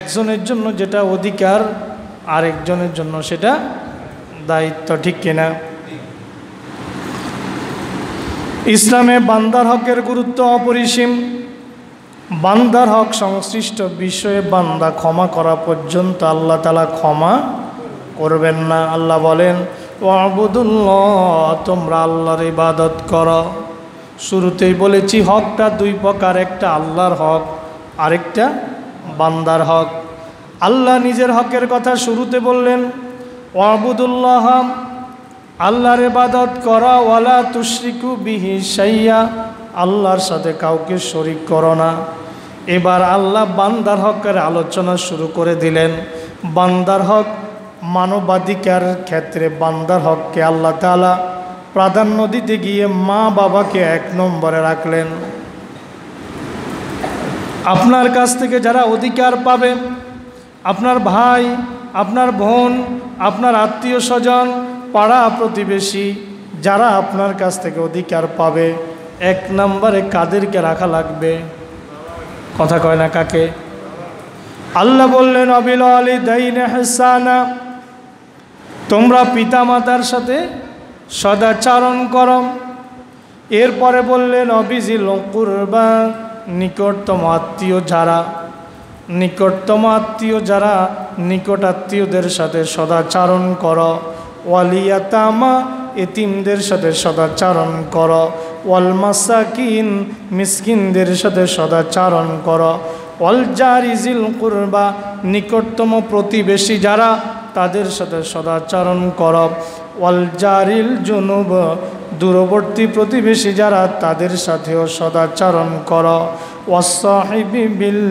একজনের জন্য যেটা অধিকার আরেকজনের জন্য সেটা দায়িত্ব, ঠিক কিনা? ইসলামে বান্দার হকের গুরুত্ব অপরিসীম। বান্দার হক সংশ্লিষ্ট বিষয়ে বান্দা ক্ষমা করা পর্যন্ত আল্লাহ তাআলা ক্ষমা করবেন না। আল্লাহ বলেন, ওয়াবুদুল্লাহ, তোমরা আল্লাহর ইবাদত করো। শুরুতেই বলেছি হকটা দুই প্রকার, একটা আল্লাহর হক, আরেকটা বান্দার হক। আল্লাহ নিজের হকের কথা শুরুতে বললেন, ওয়াবুদুল্লাহ, আল্লাহর ইবাদত করা, ওয়ালা তুশরিকু বিহি শাইয়া, আল্লাহর সাথে কাউকে শরীক করো না। এবার আল্লাহ বান্দার হকের আলোচনা শুরু করে দিলেন। বান্দার হক, মানবাধিকার ক্ষেত্রে বান্দার হককে আল্লাহ তাআলা প্রাধান্য দিতে গিয়ে মা বাবাকে 1 নম্বরে রাখলেন। আপনার কাছ থেকে যারা অধিকার পাবে, আপনার ভাই, আপনার বোন, আপনার আত্মীয় স্বজন, পাড়া প্রতিবেশী, যারা আপনার কাছ থেকে অধিকার পাবে 1 নম্বরে কাদেরকে রাখা লাগবে? কথা কয় না, কাকে? আল্লাহ বললেন, অবিল ওয়ালিদাইনি ইহসানা, তোমরা পিতামাতার সাথে সদাচরণ করো। এরপরে বললেন, অবিজিল কুরবা, নিকটতম আত্মীয় যারা, নিকটতম আত্মীয় যারা, নিকট আত্মীয়দের সাথে সদাচরণ করো। ওয়ালিয়াতামা, এতিমদের সাথে সদাচরণ করো। ওয়াল মাসাকিন, মিসকিনদের সাথে সদাচরণ করো। ওয়াল জারিজিল কুরবা, নিকটতম প্রতিবেশী যারা, তাদের সাথে সদাচরণ করো। ওয়াল জারিল জুনুব, দূরবর্তী প্রতিবেশী যারা, তাদের সাথেও সদাচরণ করো। ওয়াসসাহিবি বিল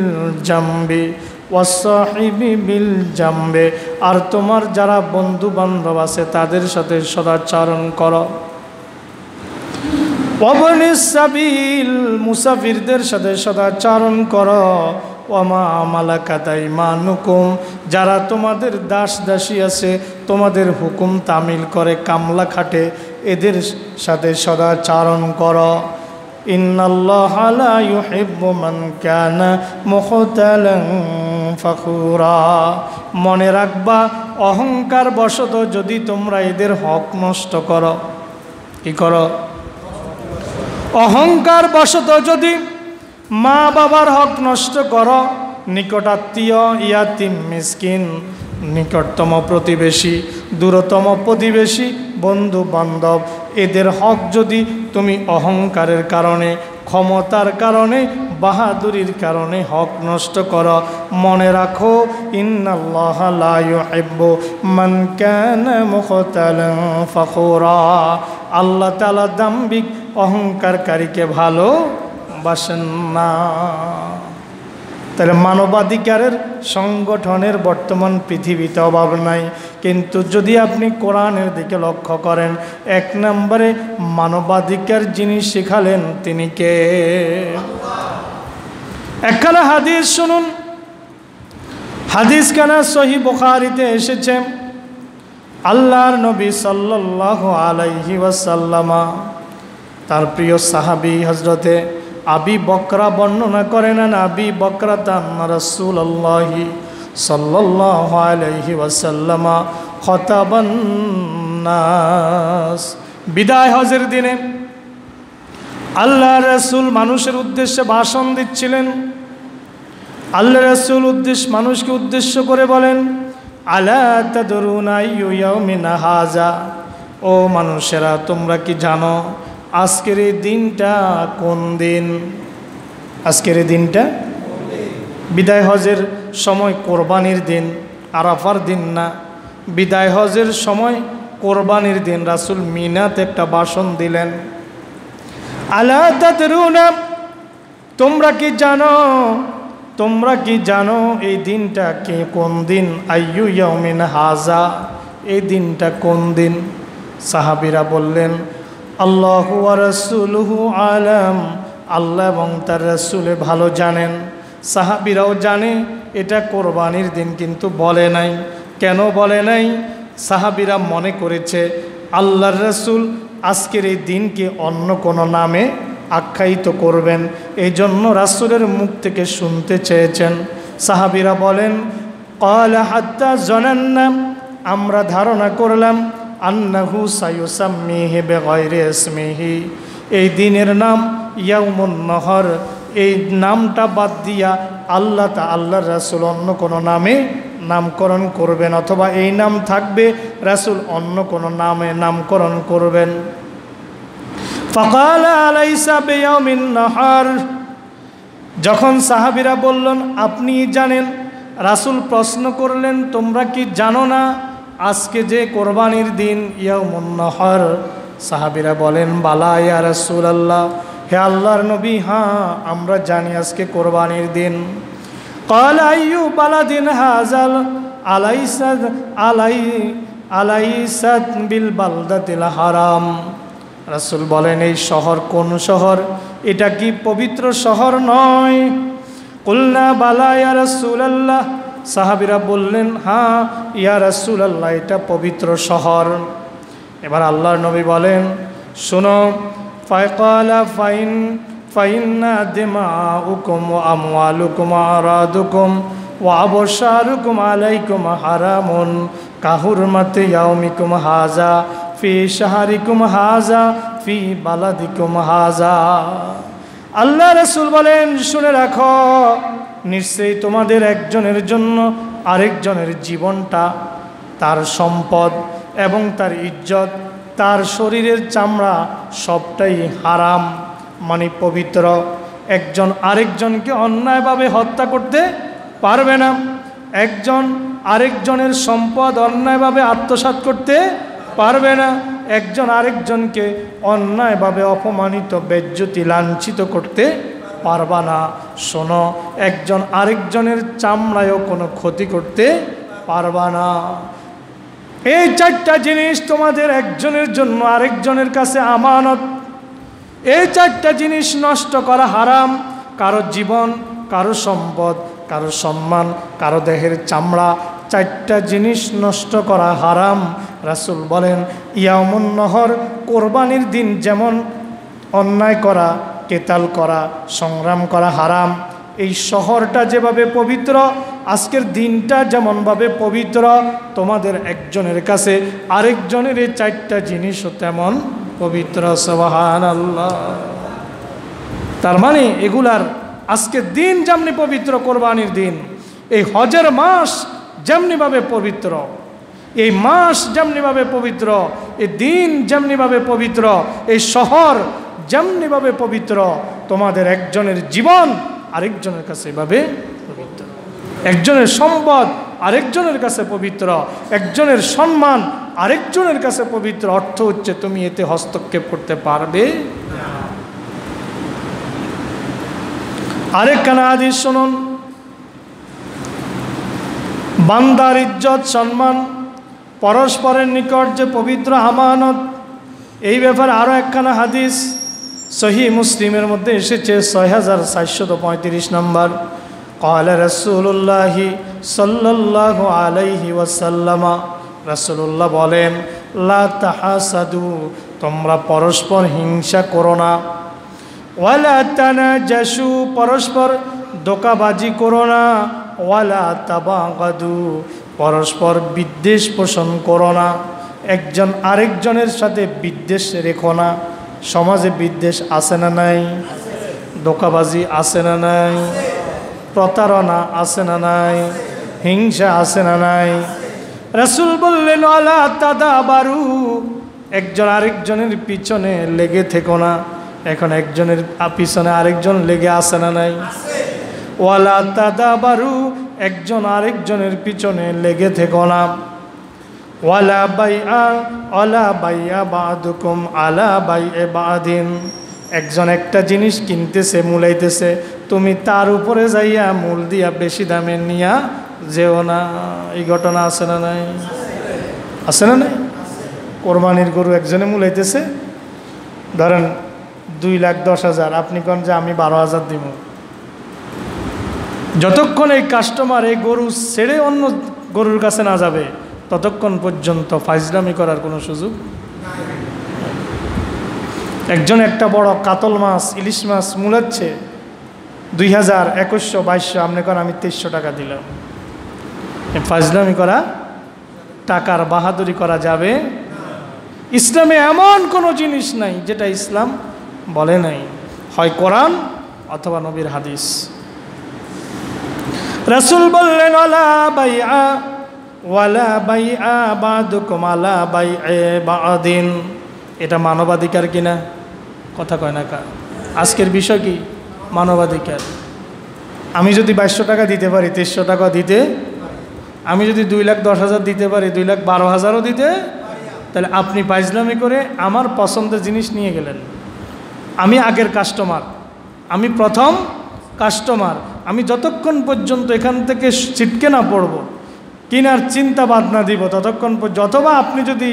জামবি, ওয়াসসাহিবি বিল জামবে, আর তোমার যারা বন্ধু বান্ধব আছে তাদের সাথে সদাচরণ করো। ওয়াবনিস সাবিল, মুসাফিরদের সাথে সদাচরণ করো। ওয়ামা মালাকাত আইমানুকুম, যারা তোমাদের দাস দাসী আছে, তোমাদের হুকুম তামিল করে, কামলা খাটে, এদের সাথে সদাচরণ করো। ইন্নাল্লাহা লা ইউহিব্বু মান কানা মুখতালান ফাখুরা, মনে রাখবা অহংকার বশত যদি তোমরা এদের হক নষ্ট করো, কি করো? অহংকার বশত যদি মা বাবার হক নষ্ট করো, নিকটাত্মীয়, ইয়াতিম, মিসকিন, নিকটতম প্রতিবেশী, দূরতম প্রতিবেশী, বন্ধু বান্ধব, এদের হক যদি তুমি অহংকারের কারণে, ক্ষমতার কারণে, বাহাদুরির কারণে হক নষ্ট করো, মনে রাখো, ইন্নাল্লাহা লা ইউহিব্বু মান কানা মুখতালান ফাখুরা, আল্লাহ তাআলা দাম্ভিক অহংকারকারীকে ভালোবাসেন না। তাহলে মানবাধিকারের সংগঠনের বর্তমান পৃথিবীতে অভাব নাই, কিন্তু যদি আপনি কোরআনের দিকে লক্ষ্য করেন, 1 নম্বরে মানবাধিকার যিনি শেখালেন তিনি কে? একখানা হাদিস শুনুন, হাদিস খানা সহিহ বুখারীতে এসেছে। আল্লাহর নবী সাল্লাল্লাহু আলাইহি ওয়াসাল্লাম তার প্রিয় সাহাবী হযরতে আবি বকরা বর্ণনা করেন, আবি বকরা তান্না রাসূলুল্লাহি সাল্লাল্লাহু আলাইহি ওয়াসাল্লাম খতাবান নাস, বিদায় হজের দিনে আল্লাহ রাসূল মানুষের উদ্দেশ্যে ভাষণ দিচ্ছিলেন। আল্লাহ রাসূল মানুষকে উদ্দেশ্য করে বলেন, আলা তাদরুনা আইয়ু ইয়াউমিন হাযা, ও মানুষেরা তোমরা কি জানো আজকের এই দিনটা কোন দিন? আজকের এই দিনটা বিদায় হজের সময় কোরবানির দিন, আরাফার দিন না, বিদায় হজের সময় কোরবানির দিন। রাসূল মিনাতে একটা ভাষণ দিলেন, আলা তাদরুনা, তোমরা কি জানো, তোমরা কি জানো এই দিনটা কি কোন দিন? আইয়ু ইয়াউমিন হাযা, এই দিনটা কোন দিন? সাহাবীরা বললেন, আল্লাহু ওয়া রাসূলুহু আলাম, আল্লাহ এবং তার রাসূল ভালো জানেন। সাহাবীরাও জানে এটা কোরবানির দিন, কিন্তু বলে নাই। কেন বলে নাই? সাহাবীরা মনে করেছে আল্লাহর রাসূল আজকের এই দিনকে অন্য কোনো নামে আখ্যায়িত করবেন, এই জন্য রাসূলের মুখ থেকে শুনতে চেয়েছেন। সাহাবীরা বলেন ক্বালা হাত্তা জানান্না, আমরা ধারণা করলাম আন্নাহু সায়ুসাম্মিহি বিগাইরি ইসমিহি, এই দিনের নাম ইয়াউমুন নহর, এই নামটা বাদ দিয়া আল্লাহর রাসূল অন্য কোনো নামে নামকরণ করবেন, অথবা এই নাম থাকবে রাসূল অন্য কোনো নামে নামকরণ করবেন। ফাকালা আলাইসা বিয়াউমিন নহর, যখন সাহাবীরা বললেন আপনি জানেন, রাসূল প্রশ্ন করলেন তোমরা কি জানো না আজকে যে কোরবানির দিন ইয়াউমুন নহর? সাহাবীরা বলেন বালা ইয়া রাসূলুল্লাহ, হে আল্লাহর নবী, হ্যাঁ আমরা জানি আজকে কোরবানির দিন। ক্বালা আইয়ু বালাদিন হাযাল আলাইসাত বিল বালদাতিল হারাম, রাসূল বলেন এই শহর কোন শহর? এটা কি পবিত্র শহর নয়? কুলনা বালা ইয়া রাসূলুল্লাহ, সাহাবীরা বললেন হ্যাঁ ইয়া রাসূলুল্লাহ, এটা পবিত্র শহর। এবার আল্লাহর নবী বলেন শোনো, ফায়কালা ফাইন্না দিমাউকুম ওয়া আমওয়ালুকুম ওয়া আরাদুকুম ওয়া আবশারুকুম আলাইকুম হারামুন কাহুরমাতি ইয়াউমিকুম হাযা ফি শাহরিকুম হাযা ফি বালাদিকুম হাযা। আল্লাহ রাসূল বলেন শুনে রাখো, নিশ্চয়ই তোমাদের একজনের জন্য আরেকজনের জীবনটা, তার সম্পদ এবং তার ইজ্জত, তার শরীরের চামড়া সবটাই হারাম, মানে পবিত্র। একজন আরেকজনকে অন্যায়ভাবে হত্যা করতে পারবে না, একজন আরেকজনের সম্পদ অন্যায়ভাবে আত্মসাৎ করতে পারবে না, একজন আরেকজনকে অন্যায়ভাবে অপমানিত বেজ্জতি লাঞ্ছিত করতে পারবা না। শোনো, একজন আরেকজনের চামড়ায়ও কোনো ক্ষতি করতে পারবা না। এই চারটা জিনিস তোমাদের একজনের জন্য আরেকজনের কাছে আমানত। এই চারটা জিনিস নষ্ট করা হারাম, কারো জীবন, কারো সম্পদ, কারো সম্মান, কারো দেহের চামড়া, চারটা জিনিস নষ্ট করা হারাম। রাসূল বলেন ইয়াউমুন নহর, কোরবানির দিন যেমন অন্যায় করা, কেতাল করা, সংগ্রাম করা হারাম, এই শহরটা যেভাবে পবিত্র, আজকের দিনটা যেমনভাবে পবিত্র, তোমাদের একজনের কাছে আরেকজনের এই চারটা জিনিসও তেমন পবিত্র। সুবহানাল্লাহ। তার মানে এগুলার আজকের দিন যেমনি পবিত্র, কোরবানির দিন, এই হজের মাস যেমনিভাবে পবিত্র, এই মাস যেমনিভাবে পবিত্র, এই দিন যেমনিভাবে পবিত্র, এই শহর যেমনিভাবে পবিত্র, তোমাদের একজনের জীবন আরেকজনের কাছে এভাবে পবিত্র, একজনের সম্পদ আরেকজনের কাছে পবিত্র, একজনের সম্মান আরেকজনের কাছে পবিত্র। অর্থ হচ্ছে তুমি এতে হস্তক্ষেপ করতে পারবে না। আরেকখানা হাদিস শুনুন, বান্দার ইজ্জত সম্মান পরস্পরের নিকট যে পবিত্র আমানত, এই ব্যাপারে আরও একখানা হাদিস সহিহ মুসলিমের মধ্যে এসেছে 6435 নম্বর। قال رسول الله صلى الله عليه وسلم, রাসূলুল্লাহ বলেন লা তাহাসাদু, তোমরা পরস্পর হিংসা করো না, ওয়ালা তানাজাসু, পরস্পর ধোঁকাবাজি করো না, ওয়ালা তাবাগাদু, পরস্পর বিদ্বেষ পোষণ করো না, একজন আরেকজনের সাথে বিদ্বেষ রেখো না। সমাজে বিদ্বেষ আছে না নাই? ধোঁকাবাজি আছে না নাই? প্রতারণা আছে না নাই? হিংসা আছে না নাই? রাসূল বললেন ওয়ালা তাদাবারু, একজন আরেকজনের পিছনে লেগে থেকো না। এখন একজনের পিছনে আরেকজন লেগে আছে না নাই? ওয়ালা তাদাবারু, একজন আরেকজনের পিছনে লেগে থেকো না। ওয়ালা বাইয়া বাদুকুম আলা বাইয়ে বাদিন, একজন একটা জিনিস কিনতেছে, মূলাইতেছে, তুমি তার উপরে যাইয়া মূল দিয়া বেশি দামে নিয়া যেও না। এই ঘটনা আছে না নাই? আছে না নাই? কোরবানির গরু একজনে মূলাইতেছে, ধরেন 2,10,000, আপনি কোন যে আমি 12,000 দিব। যতক্ষণ এই কাস্টমার এই গরু ছেড়ে অন্য গরুর কাছে না যাবে, ততক্ষণ পর্যন্ত ফাইজলামি করার কোনো সুযোগ। একজন একটা বড় কাতল মাছ, ইলিশ মাছ মূলাচ্ছে, 2000, 2100, 2200 আপনি করেন, আমি 2300 টাকা দিলাম। ফাজলামি করা, টাকার বাহাদুরি করা যাবে। ইসলামে এমন কোনো জিনিস নাই যেটা ইসলাম বলে নাই, হয় কোরআন অথবা নবীর হাদিস। রাসূল বললেন ওয়ালা বাইআ ওয়ালা বাইআ বাদুকুম আলা বাইআ বাদিন। এটা মানবাধিকার কিনা? কথা কয় না কা? আজকের বিষয় কি? মানবাধিকার। আমি যদি 2200 টাকা দিতে পারি, 2300 টাকা দিতে, আমি যদি 2,10,000 দিতে পারি, 2,12,000ও দিতে, তাহলে আপনি ফাজলামি করে আমার পছন্দের জিনিস নিয়ে গেলেন। আমি আগের কাস্টমার, আমি প্রথম কাস্টমার। আমি যতক্ষণ পর্যন্ত এখান থেকে ছিটকে না পড়ব, কিনার চিন্তা বাদ না দিব, ততক্ষণ যতবা আপনি যদি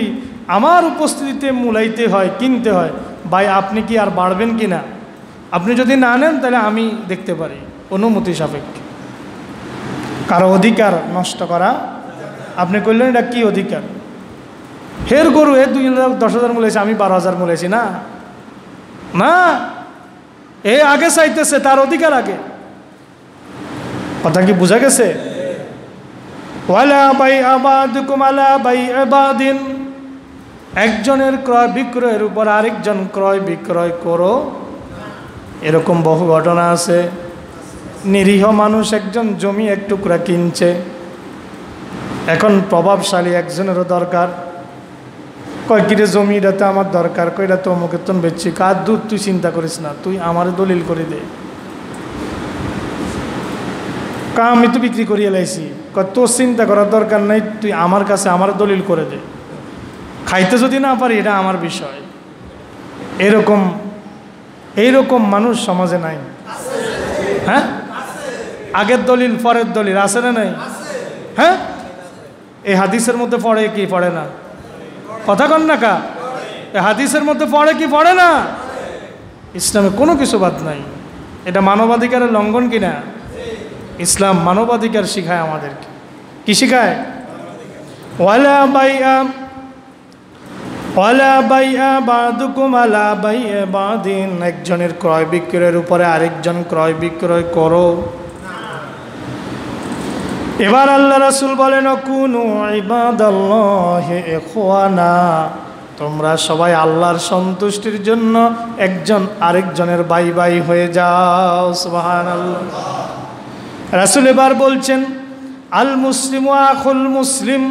আমার উপস্থিতিতে মূলাইতে হয়, কিনতে হয়, ভাই আপনি কি আর বাড়বেন কি না? আপনি যদি না নেন তাহলে আমি দেখতে পারি, অনুমতি সাপেক্ষে। কারো অধিকার নষ্ট করা আপনি করলেন, এটা কি অধিকার? হের গরু 2,10,000 মূলেছে, আমি 12,000 মূলেছি না, না, এ আগে চাইতেছে, তার অধিকার আগে। কথা কি বোঝা গেছে? ওয়ালা বাইআ বাদুকুম আলা বাইআ বাদিন। একজনের ক্রয় বিক্রয়ের উপর আরেকজন ক্রয় বিক্রয় করো। এরকম বহু ঘটনা আছে। নিরীহ মানুষ একজন জমি এক টুকরা কিনছে, এখন প্রভাবশালী একজনেরও দরকার। কয় কিরে জমি, এটা তো আমার দরকার। কয় এটা তো অমুকের তো বেচছি। কার দূর, তুই চিন্তা করিস না, তুই আমার দলিল করে দে। কা আমি তো বিক্রি করিয়ে লাইছি। কয় তোর চিন্তা করার দরকার নাই, তুই আমার কাছে আমার দলিল করে দে। খাইতে যদি না পারি এটা আমার বিষয়। এইরকম মানুষ সমাজে নাই? হ্যাঁ, আগের দলিল পরের দলিল আছে না নাই? হ্যাঁ, এই হাদিসের মধ্যে পড়ে কি পড়ে না? কথা কন না কা? এই হাদিসের মধ্যে পড়ে কি পড়ে না? ইসলামে কোনো কিছু বাদ নাই। এটা মানবাধিকারের লঙ্ঘন কিনা? ইসলাম মানবাধিকার শিখায় আমাদেরকে। কি শিখায়? ওয়ালা বাইআ ওয়ালা বাইআ বাদুকুম আলা বাইআ বাদিন। একজনের ক্রয় বিক্রয়ের উপরে আরেকজন ক্রয় বিক্রয় করো। এবার আল্লাহ রাসূল বলেন কুনু ইবাদাল্লাহি ইখওয়ানা। তোমরা সবাই আল্লাহর সন্তুষ্টির জন্য একজন আরেকজনের ভাই ভাই হয়ে যাও। সুবহানাল্লাহ। রাসূল এবার বলছেন আল মুসলিমু আখুল মুসলিম।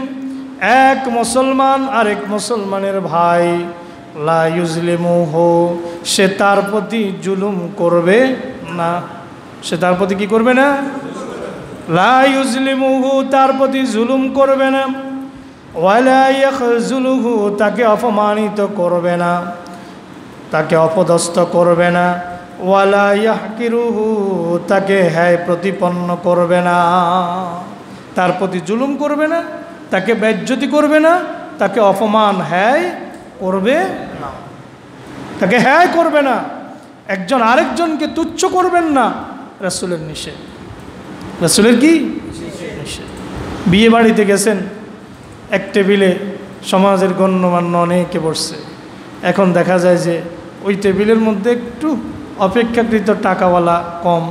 এক মুসলমান আরেক মুসলমানের ভাই। লা ইউজলিমুহু। সে তার প্রতি জুলুম করবে না। সে তার প্রতি কি করবে না? লা ইউজলিমুহু, তার প্রতি জুলুম করবে না। ওয়ালা ইয়াখজুলুহু, তাকে অপমানিত করবে না, তাকে অপদস্থ করবে না। ওয়ালা ইয়াহকিরুহু, তাকে হ্যায় প্রতিপন্ন করবে না। তার প্রতি জুলুম করবে না, তাকে বেজ্জতি করবে না, তাকে অপমান হ্যায় করবে না, তাকে হ্যায় করবে না। একজন আরেকজনকে তুচ্ছ করবেন না, রাসূলের নিষেধ। রাসূলের কি নিষেধ? বিয়ে বাড়িতে গেছেন, এক টেবিলে সমাজের গণ্যমান্য অনেকে বসছে। এখন দেখা যায় যে ওই টেবিলের মধ্যে একটু অপেক্ষাকৃত টাকাওয়ালা কম,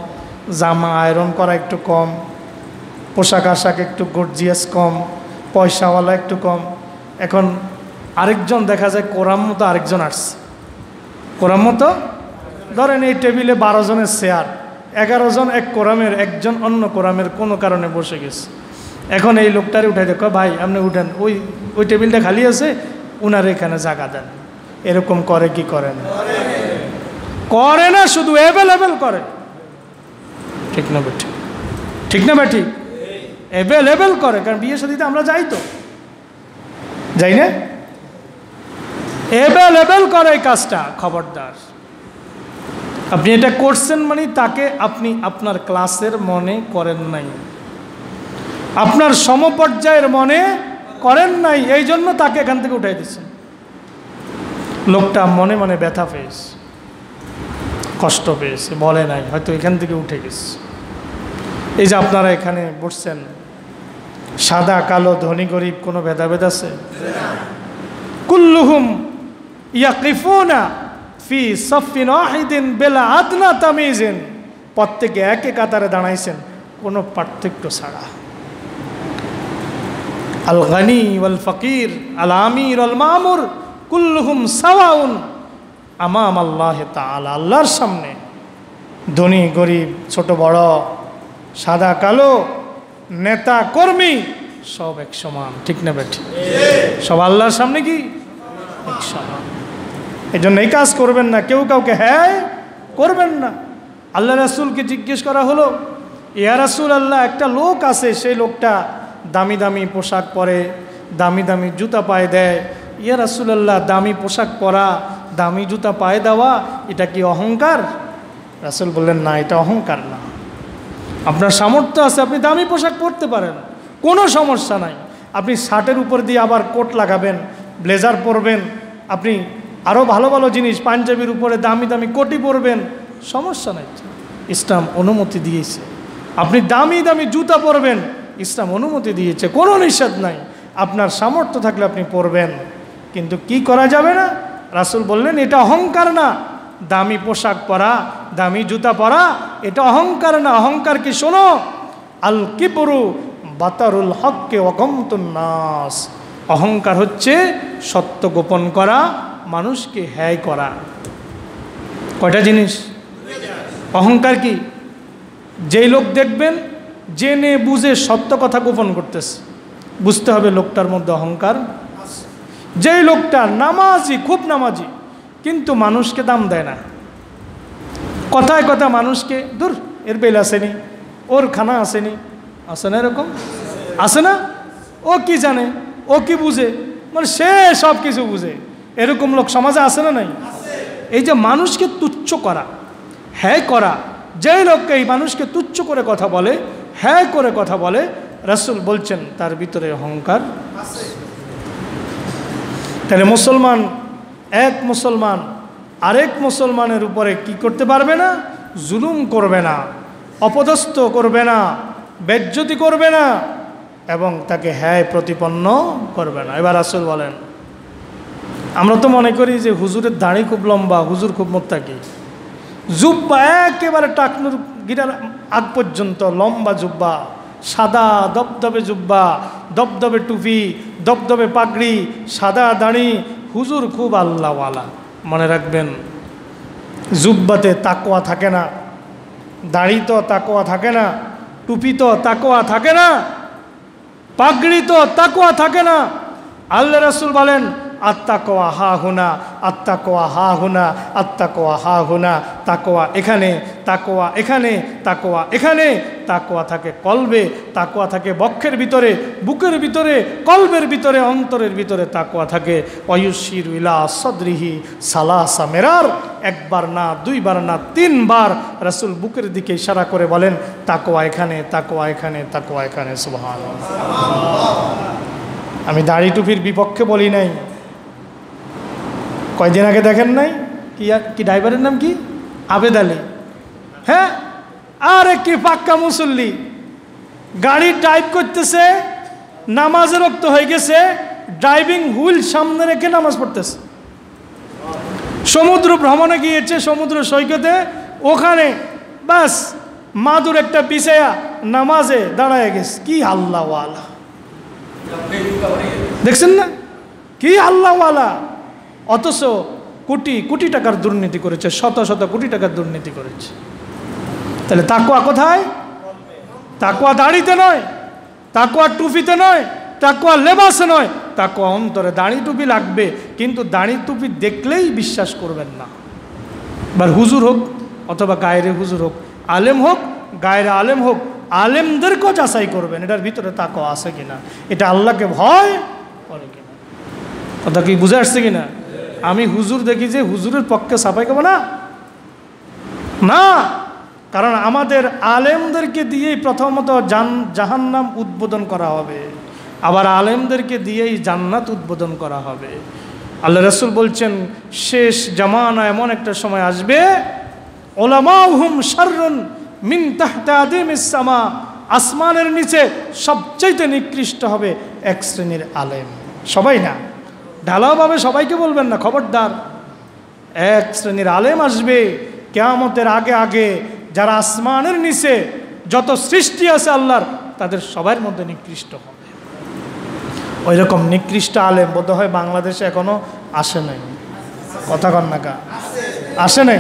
জামা আয়রন করা একটু কম, পোশাক আশাক একটু গর্জিয়াস কম, পয়সাওয়ালা একটু কম। এখন আরেকজন দেখা যায় কোরাম মতো আরেকজন আসছে। কোরাম মতো ধরেন এই টেবিলে 12 জনের চেয়ার, 11 জন এক কোরামের, একজন অন্য কোরামের কোনো কারণে বসে গেছে। এখন এই লোকটারে উঠাই দেখো, ভাই আপনি উঠেন, ওই টেবিলটা খালি আছে, উনার এখানে জায়গা দেন। এরকম করে কি করে না? করে না, শুধু অ্যাভেলেবেল করে। ঠিক না বেঠি? ঠিক না বেঠি? অ্যাভেলেবেল করে। কারণ বিয়ে শাদীতে আমরা যাই তো, যাই না? অ্যাভেলেবেল করে এই কাজটা। খবরদার, আপনি এটা করছেন মানে তাকে আপনি আপনার ক্লাসের মনে করেন নাই, আপনার সমপর্যায়ের মনে করেন নাই, এই জন্য তাকে এখান থেকে উঠাই দিচ্ছেন। লোকটা মনে মনে ব্যথা পেয়েছে, কষ্ট পেয়েছে, বলে নাই, হয়তো এখান থেকে উঠে গেছে। এই যে আপনারা এখানে বসছেন, সাদা কালো ধনী গরিব কোনো ভেদাভেদ আছে? কুল্লুহুম ইয়াকিফুনা ফি সাফিন ওয়াহিদিন বিলা আদনা তামিজিন। প্রত্যেকে একে কাতারে দাঁড়াইছেন কোনো পার্থক্য ছাড়া। আল গানি ওয়াল ফকির, আল আমির ওয়াল মামুর, কুল্লুহুম সাওয়াউন আমাম আল্লাহ তাআলা। আল্লাহর সামনে ধনী গরিব, ছোট বড়, সাদা কালো, নেতা কর্মী সব এক সমান, ঠিক না বেঠিক? সব আল্লাহর সামনে কি এক সমান। এই জন্য এই কাজ করবেন না, কেউ কাউকে হ্যাঁ করবেন না। আল্লাহ রাসূলকে জিজ্ঞেস করা হলো, ইয়া রাসূল আল্লাহ, একটা লোক আছে, সেই লোকটা দামি দামি পোশাক পরে, দামি দামি জুতা পায়ে দেয়। ইয়া রাসূল আল্লাহ, দামি পোশাক পরা, দামি জুতা পায়ে দেওয়া, এটা কি অহংকার? রাসূল বললেন, না, এটা অহংকার না। আপনার সামর্থ্য আছে, আপনি দামি পোশাক পরতে পারেন, কোনো সমস্যা নাই। আপনি শার্টের উপর দিয়ে আবার কোট লাগাবেন, ব্লেজার পরবেন, আপনি আরও ভালো ভালো জিনিস, পাঞ্জাবির উপরে দামি দামি কোটি পরবেন, সমস্যা নাই। ইসলাম অনুমতি দিয়েছে। আপনি দামি দামি জুতা পরবেন, ইসলাম অনুমতি দিয়েছে, কোনো নিষেধ নাই। আপনার সামর্থ্য থাকলে আপনি পরবেন, কিন্তু কি করা যাবে না? রাসূল বললেন, এটা অহংকার না। দামি পোশাক পরা, দামি জুতা পরা, এটা অহংকার না। অহংকার কি? শোনো, আল কিবরু বাতারুল হককে ওয়াকামতুন নাস। অহংকার হচ্ছে সত্য গোপন করা, মানুষকে হ্যায় করা। কয়টা জিনিস? অহংকার কি? যেই লোক দেখবেন জেনে বুঝে সত্য কথা গোপন করতেছে, বুঝতে হবে লোকটার মধ্যে অহংকার। যেই লোকটা নামাজি, খুব নামাজি, কিন্তু মানুষকে দাম দেয় না, কথায় কথা মানুষকে, দূর এর বেল আসেনি, ওর খানা আসেনি, আসে না? এরকম আসে না? ও কি জানে, ও কি বুঝে, মানে সে সব কিছু বুঝে, এরকম লোক সমাজে আসে না? নাই? এই যে মানুষকে তুচ্ছ করা, হ্যাঁ করা, যেই লোককে এই মানুষকে তুচ্ছ করে কথা বলে, হ্যাঁ করে কথা বলে, রাসূল বলছেন তার ভিতরে অহংকার আছে। তাহলে মুসলমান, এক মুসলমান আরেক মুসলমানের উপরে কি করতে পারবে না? জুলুম করবে না, অপদস্থ করবে না, বেজ্জতি করবে না, এবং তাকে হ্যায় প্রতিপন্ন করবে না। এবার রাসূল বলেন, আমরা তো মনে করি যে হুজুরের দাড়ি খুব লম্বা, হুজুর খুব মুত্তাকি, জুব্বা একেবারে টাকনুর গিরার আগ পর্যন্ত লম্বা জুব্বা, সাদা দবদবে জুব্বা, দবদবে টুপি, দবদবে পাগড়ি, সাদা দাড়ি, হুজুর খুব আল্লাহওয়ালা। মনে রাখবেন, জুব্বাতে তাকওয়া থাকে না, দাড়ি তো তাকওয়া থাকে না, টুপি তো তাকওয়া থাকে না, পাগড়ি তো তাকওয়া থাকে না। আল্লাহ রাসূল বলেন, আত্তাকওয়া হা হুনা, আত্তাকওয়া হা হুনা, আত্তাকওয়া হা হুনা। তাকওয়া এখানে, তাকওয়া এখানে, তাকওয়া এখানে। তাকওয়া থাকে কলবে, তাকওয়া থাকে বক্ষের ভিতরে, বুকের ভিতরে, কলবের ভিতরে, অন্তরের ভিতরে তাকওয়া থাকে। ওয়ায়ুশিরু ইলা সাদরিহি সালাসা মিরার, একবার না, দুইবার না, তিনবার রাসূল বুকের দিকে ইশারা করে বলেন, তাকওয়া এখানে, তাকওয়া এখানে, তাকওয়া এখানে। সুবহানাল্লাহ। আমি দাড়ি টুপির বিপক্ষে বলি নাই। কয়দিন আগে দেখেন নাই কি ড্রাইভারের নাম কি? আবেদ আলী। হ্যাঁ, আরে কি পাক্কা মুসল্লি, গাড়ি ড্রাইভ করতেছে, নামাজের রক্ত হয়ে গেছে, ড্রাইভিং হুইল সামনে রেখে নামাজ পড়তেছে। সমুদ্র ভ্রমণে গিয়েছে, সমুদ্র সৈকতে, ওখানে বাস মাদুর একটা বিছায়া নামাজে দাঁড়ায় গেছে। কি আল্লাহওয়ালা, দেখছেন না? কি আল্লাহওয়ালা। অথচ কোটি কোটি টাকার দুর্নীতি করেছে, শত শত কোটি টাকার দুর্নীতি করেছে। তাহলে তাকওয়া কোথায়? তাকওয়া দাড়িতে নয়, তাকওয়া টুপিতে নয়, তাকওয়া লেবাসে নয়, তাকওয়া অন্তরে। দাড়ি টুপি লাগবে, কিন্তু দাড়ি টুপি দেখলেই বিশ্বাস করবেন না। এবার হুজুর হোক অথবা গায়রে হুজুর হোক, আলেম হোক গায়রে আলেম হোক, আলেমদেরকেও যাচাই করবেন এটার ভিতরে তাকওয়া আছে কিনা, এটা আল্লাহকে ভয় করে কিনা। কথা কি বুঝে আসছে কিনা? আমি হুজুর দেখি যে হুজুরের পক্ষে সাফাই করবো না, না, কারণ আমাদের আলেমদেরকে দিয়েই প্রথমত জাহান্নাম উদ্বোধন করা হবে, আবার আলেমদেরকে দিয়েই জান্নাত উদ্বোধন করা হবে। আল্লাহ রাসূল বলছেন, শেষ জামানা এমন একটা সময় আসবে, উলামাউহুম শাররুন মিন তাহতি আদিমিস সামা, আসমানের নিচে সবচাইতে নিকৃষ্ট হবে এক শ্রেণীর আলেম। সবাই না, ঢালাওভাবে সবাইকে বলবেন না, খবরদার। এক শ্রেণীর আলেম আসবে কিয়ামতের আগে আগে, যারা আসমানের নিচে যত সৃষ্টি আছে আল্লাহর, তাদের সবার মধ্যে নিকৃষ্ট হবে। ওই রকম নিকৃষ্ট আলেম বোধ হয় বাংলাদেশে এখনো আসে নাই। কথা কন না কা? আসে নাই?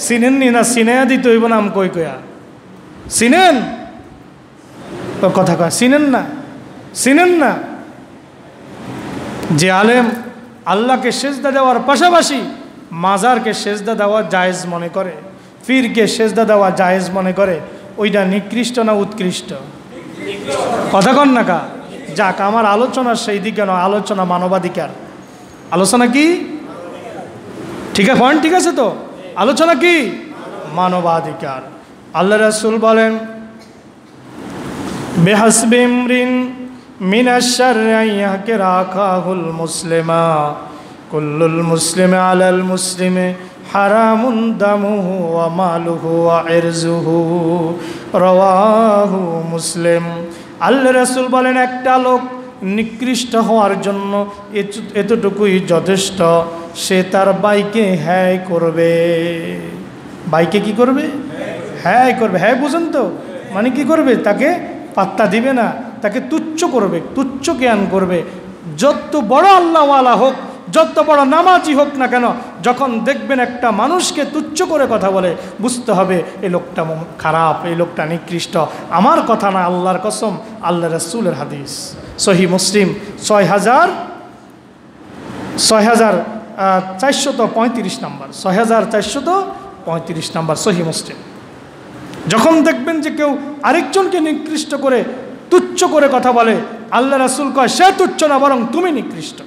চিনেননি না? চিনেয়া দিতে হইব নাম কই কয়া? চিনেন? কথা কয় চিনেন না? চিনেন না? যে আলেম আল্লাহকে সেজদা দেওয়ার পাশাপাশি মাজারকে সেজদা দেওয়া জায়েজ মনে করে, পীরকে সেজদা দেওয়া জায়েজ মনে করে, ওইটা নিকৃষ্ট না উৎকৃষ্ট? কথা কন না কা? যাক, আমার আলোচনা সেই দিকে নয়, আলোচনা মানবাধিকার। আলোচনা কি? ঠিক আছে, পয়েন্ট ঠিক আছে তো? আলোচনা কি? মানবাধিকার। আল্লাহ রাসূল বলেন, বিহাসবি ইমরিন মিনাশ শাররি আন ইয়াহকিরা আখাহুল মুসলিমা কুল্লুল মুসলিমি আলাল মুসলিমি হারামুন দামুহু ওয়া মালুহু ওয়া ইরজুহু রাওয়াহু মুসলিম। আল্লাহ রাসূল বলেন, একটা লোক নিকৃষ্ট হওয়ার জন্য এতটুকুই যথেষ্ট, সে তার ভাইকে হ্যায় করবে। ভাইকে কি করবে? হ্যায় করবে। হ্যাঁ বুঝেন তো? মানে কি করবে? তাকে পাত্তা দিবে না, তাকে তুচ্ছ করবে, তুচ্ছ জ্ঞান করবে। যত বড় আল্লাহওয়ালা হোক, যত বড় নামাজি হোক না কেন, যখন দেখবেন একটা মানুষকে তুচ্ছ করে কথা বলে, বুঝতে হবে এই লোকটা খারাপ, এই লোকটা নিকৃষ্ট। আমার কথা না, আল্লাহর কসম, আল্লাহ রাসূলের হাদিস, সহিহ মুসলিম 6435 নাম্বার, 6435 নাম্বার সহিহ মুসলিম। যখন দেখবেন যে কেউ আরেকজনকে নিকৃষ্ট করে, তুচ্ছ করে কথা বলে, আল্লাহ রাসূল কয় সে তুচ্ছ না, বরং তুমি নিকৃষ্ট।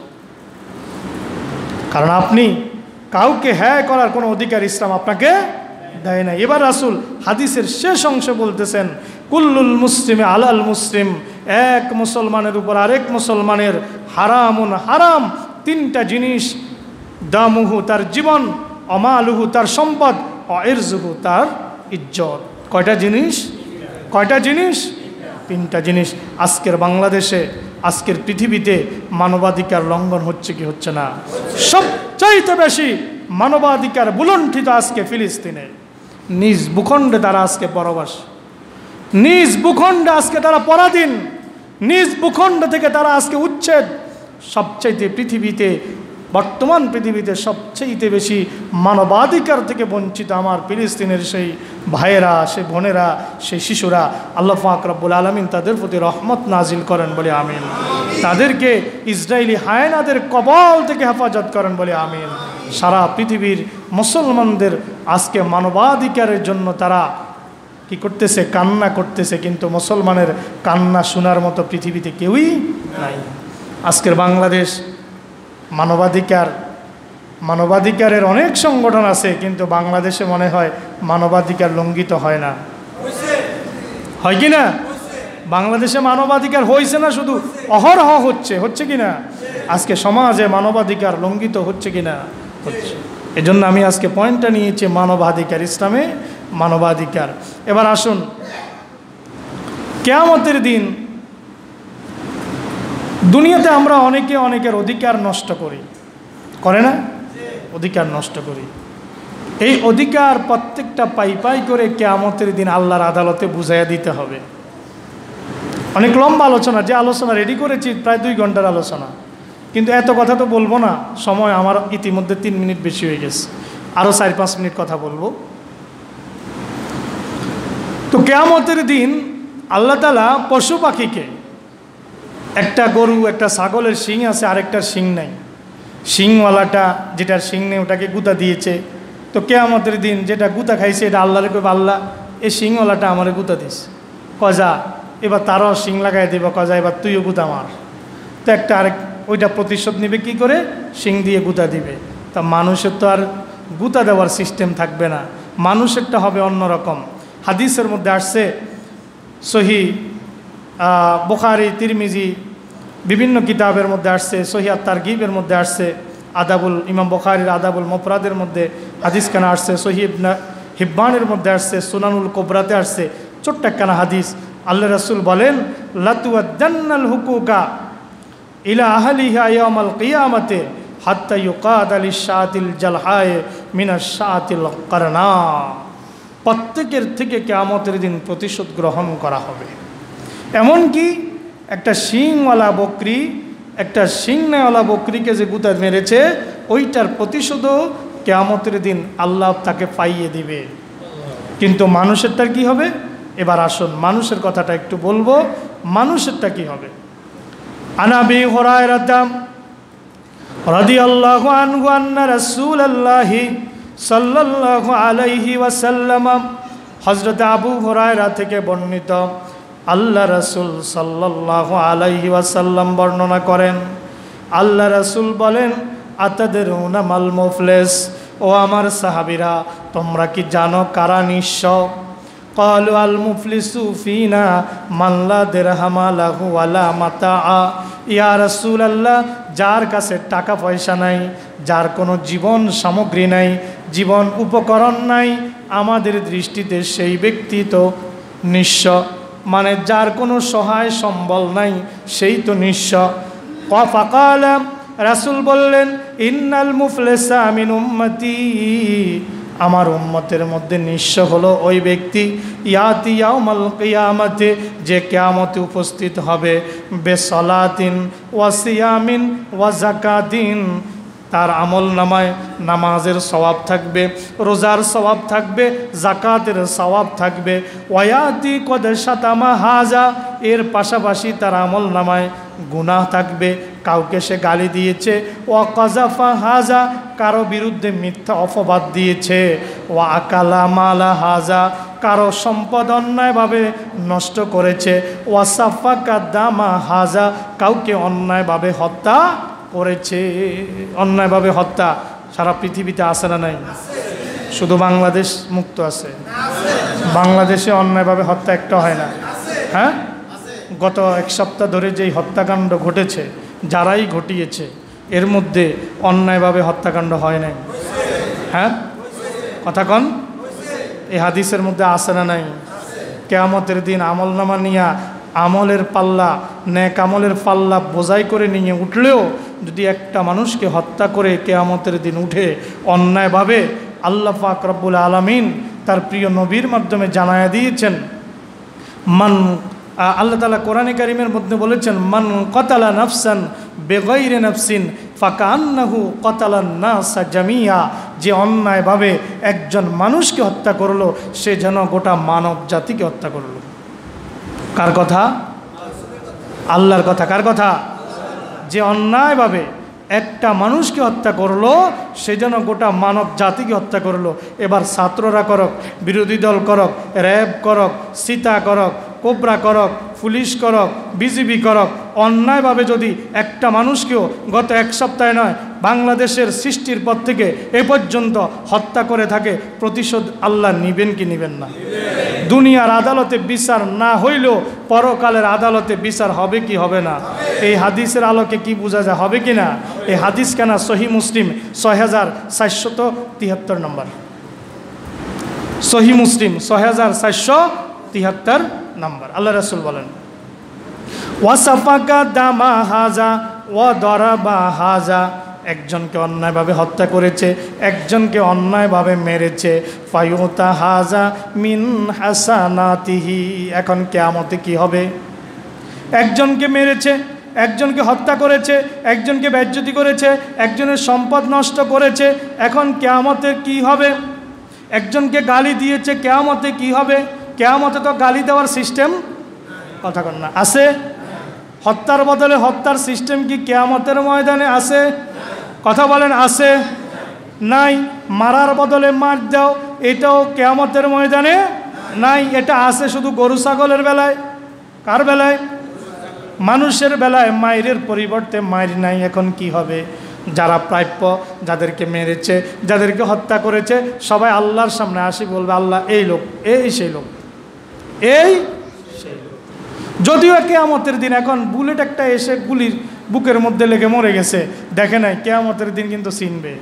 কারণ আপনি কাউকে হ্যাঁ করার কোনো অধিকার ইসলাম আপনাকে দেয় না। এবার রাসূল হাদিসের শেষ অংশে বলতেছেন, কুল্লুল মুসলিমি আলাল মুসলিম, এক মুসলমানের উপর আরেক মুসলমানের হারামুন হারাম, তিনটা জিনিস, দামুহু তার জীবন, অমালুহু তার সম্পদ, অইরজুহু তার ইজ্জত। কয়টা জিনিস? কয়টা জিনিস? তিনটা জিনিস। আজকের বাংলাদেশে, আজকের পৃথিবীতে মানবাধিকার লঙ্ঘন হচ্ছে কি হচ্ছে না? সবচাইতে বেশি মানবাধিকার বুলণ্ঠিত আজকে ফিলিস্তিনে। নিজ ভূখণ্ডে তারা আজকে পরবাস, নিজ ভূখণ্ডে আজকে তারা পরাধীন, নিজ ভূখণ্ড থেকে তারা আজকে উচ্ছেদ। সবচাইতে পৃথিবীতে, বর্তমান পৃথিবীতে সবচেয়ে বেশি মানবাধিকার থেকে বঞ্চিত আমার ফিলিস্তিনের সেই ভাইয়েরা, সেই বোনেরা, সেই শিশুরা। আল্লাহ পাক রব্বুল আলামিন তাদের প্রতি রহমত নাজিল করেন বলে আমিন। তাদেরকে ইসরায়েলি হায়নাদের কবল থেকে হেফাজত করেন বলে আমিন। সারা পৃথিবীর মুসলমানদের আজকে মানবাধিকারের জন্য তারা কি করতেছে? কান্না করতেছে, কিন্তু মুসলমানের কান্না শোনার মতো পৃথিবীতে কেউই নাই। আজকের বাংলাদেশ মানবাধিকারের অনেক সংগঠন আছে, কিন্তু বাংলাদেশে মনে হয় মানবাধিকার লঙ্ঘিত হয় না। হয় কি না? বাংলাদেশে মানবাধিকার হয়েছে না, শুধু অহরহ হচ্ছে কি না? আজকে সমাজে মানবাধিকার লঙ্ঘিত হচ্ছে কি না? হচ্ছে। এজন্য আমি আজকে পয়েন্টটা নিয়েছি মানবাধিকার, ইসলামে মানবাধিকার। এবার আসুন, কিয়ামতের দিন দুনিয়াতে আমরা অনেকে অনেকের অধিকার নষ্ট করি, করে না? অধিকার নষ্ট করি। এই অধিকার প্রত্যেকটা পাই করে কিয়ামতের দিন আল্লাহর আদালতে বুঝাইয়া দিতে হবে। অনেক লম্বা আলোচনা, যে আলোচনা রেডি করেছি প্রায় 2 ঘন্টার আলোচনা, কিন্তু এত কথা তো বলবো না, সময় আমার ইতিমধ্যে 3 মিনিট বেশি হয়ে গেছে, আরও 4-5 মিনিট কথা বলবো। তো কিয়ামতের দিন আল্লাহ তাআলা পশু পাখিকে, একটা গরু, একটা ছাগলের শিং আছে, আরেকটার শিং নাই, শিংওয়ালাটা যেটার শিং নেই ওটাকে গুঁতা দিয়েছে। তো কিয়ামতের দিন যেটা গুঁতা খাইছে এটা আল্লাহরে কইবে, আল্লাহ এই শিংওয়ালাটা আমারে গুঁতা দিস, কজা এবার তারও শিং লাগাই দেবা, কজা এবার তুইও গুঁতা মার। তো একটা আরেক ওইটা প্রতিশোধ নেবে কি করে? শিং দিয়ে গুঁতা দিবে। তা মানুষের তো আর গুঁতা দেওয়ার সিস্টেম থাকবে না, মানুষেরটা হবে অন্যরকম। হাদিসের মধ্যে আসছে, সহিহ বুখারী, তিরমিজি, বিভিন্ন কিতাবের মধ্যে আসছে, সহিহ আত-তারগিবের মধ্যে আসছে, আদাবুল ইমাম বুখারীর আদাবুল মুফরাদের মধ্যে হাদিস কানা আসছে, সহিহ ইবনে হিব্বানের মধ্যে আসছে, সুনানুল কুবরাতে আসছে, ছোট্ট একখানা হাদিস। আল্লাহ রাসূল বলেন, লাতুয়াদ্দান্নাল হুকুকা ইলা আহলিহা ইয়াউমাল কিয়ামাতি হাত্তা ইউকাদা লিশ-শাআতিল জালহায়ে মিনাশ-শাআতিল কারনা। প্রত্যেকের থেকে কিয়ামতের দিন প্রতিশোধ গ্রহণ করা হবে। এমনকি একটা শিংওয়ালা বকরি, একটা শিংওয়ালা বকরিকে যে গুতা মেরেছে ওইটার প্রতিশোধও কিয়ামতের দিন আল্লাহ তাকে পাইয়ে দিবে। কিন্তু মানুষেরটার কি হবে? এবার আসুন মানুষের কথাটা একটু বলবো, মানুষেরটা কি হবে। আনাবি হুরায়রা রাদিয়াল্লাহু আনহু আন্না রাসূলুল্লাহি সাল্লাল্লাহু আলাইহি ওয়াসাল্লাম, হযরত আবু হুরায়রা থেকে বর্ণিত, আল্লাহ রাসূল সাল্লাল্লাহু আলাইহি ওয়াসাল্লাম বর্ণনা করেন, আল্লাহ রাসূল বলেন, আতাদরুনা মাল মুফলিস, ও আমার সাহাবীরা তোমরা কি জানো কারা নিঃস্ব? ক্বালু আল মুফলিসু ফিনা মান লা দিরহামা লাহু ওয়ালা মাতাআ, ইয়া রাসূলুল্লাহ, যার কাছে টাকা পয়সা নাই, যার কোনো জীবন সামগ্রী নাই, জীবন উপকরণ নাই, আমাদের দৃষ্টিতে সেই ব্যক্তি তো নিঃস্ব, মানে যার কোনো সহায় সম্বল নাই সেই তো নিঃস্ব। ফাকাল, রাসূল বললেন, ইন্নাল মুফলিসা মিন উম্মতি, আমার উম্মতের মধ্যে নিঃস্ব হলো ওই ব্যক্তি, ইয়াতি ইয়াউমাল কিয়ামতে, যে কিয়ামতে উপস্থিত হবে, বেসলাতিন ওয়া সিয়ামিন ওয়া যাকাতিন, তার আমল নামায় নামাজের সওয়াব থাকবে, রোজার সওয়াব থাকবে, যাকাতের সওয়াব থাকবে, ওয়ায়াতি কদ শাতামা হাজা, এর পাশাপাশি তার আমল নামায় গুনাহ থাকবে, কাউকে সে গালি দিয়েছে, ওয়া কাযাফা হাজা, কারো বিরুদ্ধে মিথ্যা অপবাদ দিয়েছে, ওয়া আকালা মালা হাজা, কারো সম্পদ অন্যায়ভাবে নষ্ট করেছে, ওয়া সাফাকা দামা হাজা, কাউকে অন্যায়ভাবে হত্যা করেছে। অন্যায়ভাবে হত্যা সারা পৃথিবীতে আছে না নাই? শুধু বাংলাদেশ মুক্ত আছে? বাংলাদেশে অন্যায়ভাবে হত্যা একটা হয় না। হ্যাঁ, গত এক সপ্তাহ ধরে যেই হত্যাকাণ্ড ঘটেছে, যারাই ঘটিয়েছে, এর মধ্যে অন্যায়ভাবে হত্যাকাণ্ড হয় নাই? হ্যাঁ, কথা কন। এই হাদিসের মধ্যে আছে না নাই? কিয়ামতের দিন আমলনামা নিয়া, আমলের পাল্লা, নেক আমলের পাল্লা বোঝাই করে নিয়ে উঠলেও যদি একটা মানুষকে হত্যা করে কিয়ামতের দিন উঠে অন্যায়ভাবে, আল্লাহ পাক রব্বুল আলামিন তার প্রিয় নবীর মাধ্যমে জানায়া দিয়েছেন, মান, আল্লাহ তাআলা কোরআনে কারীমের মধ্যে বলেছেন, মান কতালা নাফসান বেগাইরে নাফসিন ফাকান্নাহু কতালান নাসা জামিয়া, যে অন্যায়ভাবে একজন মানুষকে হত্যা করলো সে যেন গোটা মানব জাতিকে হত্যা করলো। কার কথা? আল্লাহর কথা। কার কথা? যে অন্যায়ভাবে একটা মানুষকে হত্যা করলো সে যেন গোটা মানব জাতিকে হত্যা করলো। এবার ছাত্ররা করক, বিরোধী দল করক, র্যাব করক, সীতা করক, কোবরা করক, পুলিশ করক, বিজিবি করক, অন্যায়ভাবে যদি একটা মানুষকেও গত এক সপ্তাহে নয়, বাংলাদেশের সৃষ্টির পর থেকে এ পর্যন্ত হত্যা করে থাকে, প্রতিশোধ আল্লাহ নিবেন কি নিবেন না? দুনিয়ার আদালতে বিচার না হইলেও পরকালের আদালতে বিচার হবে কি হবে না? এই হাদিসের আলোকে কি বোঝা যায়? হবে কি না? এই হাদিস কেনা সহি মুসলিম 6473 নম্বর, সহি মুসলিম 6473 নম্বর। আল্লাহ রাসূল বলেন, ওয়াসাফাকা দামা হাজা ওয়া দরাবা হাজা, একজনকে অন্যায়ভাবে হত্যা করেছে, একজনকে অন্যায়ভাবে মেরেছে, ফায়ুতা হাজা মিন হাসানাতিহি, এখন কিয়ামতে কি হবে? একজনকে মেরেছে, একজনকে হত্যা করেছে, একজনকে বেইজ্জতি করেছে, একজনের সম্পদ নষ্ট করেছে, এখন কিয়ামতে কি হবে? একজনকে গালি দিয়েছে, কিয়ামতে কি হবে? কিয়ামতে তো গালি দেওয়ার সিস্টেম, কথা কন না, আছে? হত্যার বদলে হত্যার সিস্টেম কি কিয়ামতের ময়দানে আছে? কথা বলেন, আছে? নাই। মারার বদলে মার দাও, এটাও কিয়ামতের ময়দানে নাই। এটা আছে শুধু গরু ছাগলের বেলায়। কার বেলায়? মানুষের বেলায় মায়ের পরিবর্তে মায়ের নাই। এখন কি হবে? যারা প্রাপ্য, যাদেরকে মেরেছে, যাদেরকে হত্যা করেছে, সবাই আল্লাহর সামনে আসি বলবে, আল্লাহ এই লোক, এই সেই লোক, এই সেই লোক। যদিও কিয়ামতের দিন এখন বুলেট একটা এসে গুলির বুকের মধ্যে লেগে মরে গেছে, দেখে নাই, কিয়ামতের দিন কিন্তু চিনবে,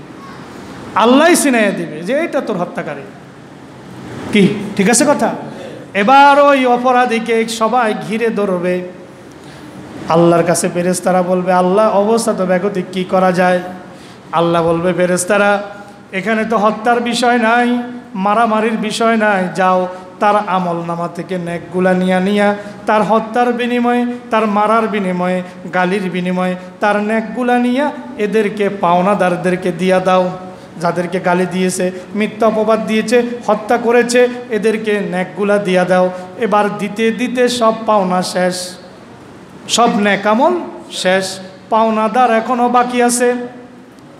আল্লাহই চিনাইয়া দিবে যে এইটা তোর হত্যাকারী। কি ঠিক আছে কথা? এবার ওই অপরাধীকে সবাই ঘিরে ধরবে, আল্লাহর কাছে ফেরেশতারা বলবে, আল্লাহ অবস্থা তো বেগতিক, কি করা যায়? আল্লাহ বলবে, ফেরেশতারা এখানে তো হত্যার বিষয় নাই, মারামারির বিষয় নাই, যাও তার আমল নামা থেকে নেকগুলা নিয়া তার হত্যার বিনিময়ে, তার মারার বিনিময়ে, গালির বিনিময়ে তার নেকগুলা নিয়া এদেরকে পাওনাদারদেরকে দিয়া দাও। যাদেরকে গালি দিয়েছে, মিথ্যা অপবাদ দিয়েছে, হত্যা করেছে, এদেরকে নেকগুলা দিয়া দাও। এবার দিতে দিতে সব পাওনা শেষ, সব নেক আমল শেষ। পাওনাদার এখনো বাকি আছে,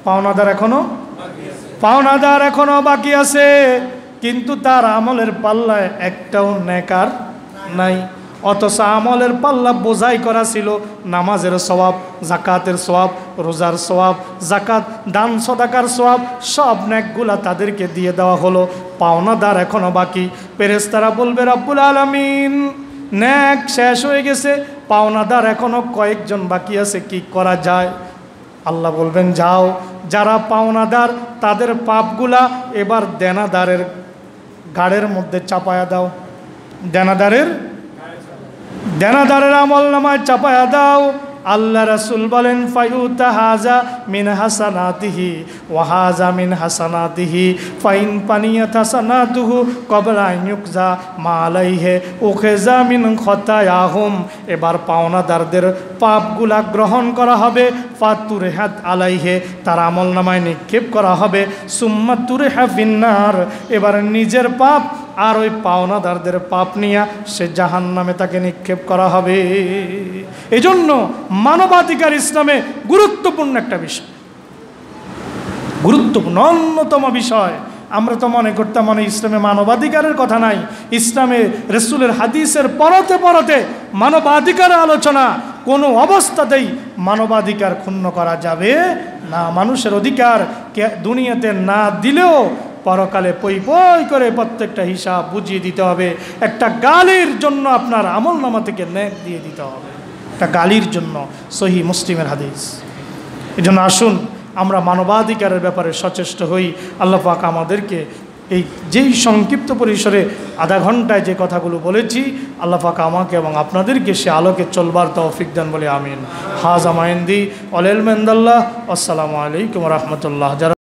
পাওনাদার এখনো বাকি আছে, কিন্তু তার আমলের পাল্লায় একটাও নেকার নাই। অথচ আমলের পাল্লা বোঝাই করা ছিল নামাজের সওয়াব, জাকাতের সওয়াব, রোজার সওয়াব, জাকাত দান সদাকার সওয়াব, সব নেকগুলা তাদেরকে দিয়ে দেওয়া হলো। পাওনাদার এখনো বাকি। ফেরেশতারা বলবে রব্বুল আলামিন নেক শেষ হয়ে গেছে, পাওনাদার এখনো কয়েকজন বাকি আছে, কি করা যায়? আল্লাহ বলবেন যাও, যারা পাওনাদার তাদের পাপগুলা এবার দেনাদারের গাড়ের মধ্যে চাপায়া দাও, দেনাদারের আমল নামায় চাপায়া দাও। আল্লাহ রাসূল বলেন ফায়ুতা হাজা মিন হাসানাতিহি ওয়া হাজা মিন হাসানাতিহি ফাইন পানিয়াত হাসানাতুহু ক্বাবলা আন ইউকজা মা আলাইহি উখিযা মিন খতায়াহুম। এবার পাওনাদারদের পাপগুলা গ্রহণ করা হবে, ফাতুরহাত আলাইহি তার আমল নামায় নিক্ষেপ করা হবে, সুম্মা তুরহা ফিন্নার। এবার নিজের পাপ আর ওই পাওনাদারদের পাপ নিয়ে সে জাহান্নামে তাকে নিক্ষেপ করা হবে। এজন্য মানবাধিকার ইসলামে গুরুত্বপূর্ণ একটা বিষয়, গুরুত্বপূর্ণ অন্যতম বিষয়। আমরা তো মনে করতাম ইসলামে মানবাধিকারের কথা নাই, ইসলামে রাসূলের হাদিসের পরতে পরতে মানবাধিকার আলোচনা। কোনো অবস্থাতেই মানবাধিকার ক্ষুণ্ণ করা যাবে না। মানুষের অধিকার দুনিয়াতে না দিলেও পরকালে পই পই করে প্রত্যেকটা হিসাব বুঝিয়ে দিতে হবে। একটা গালির জন্য আপনার আমলনামা থেকে নেক দিয়ে দিতে হবে, একটা গালির জন্য। সহিহ মুসলিমের হাদিস। এজন্য আসুন আমরা মানবাধিকারের ব্যাপারে সচেষ্ট হই। আল্লাহ পাক আমাদেরকে যেই সংক্ষিপ্ত পরিসরে আধা ঘন্টায় যে কথাগুলো বলেছি, আল্লাহ পাক আমাকে এবং আপনাদেরকে সে আলোকে চলবার তৌফিক দেন বলে আমিন। হাযা মা ইনদি ওয়াল ইলমু ইনদাল্লাহ। আসসালামু আলাইকুম ওয়া রাহমাতুল্লাহ।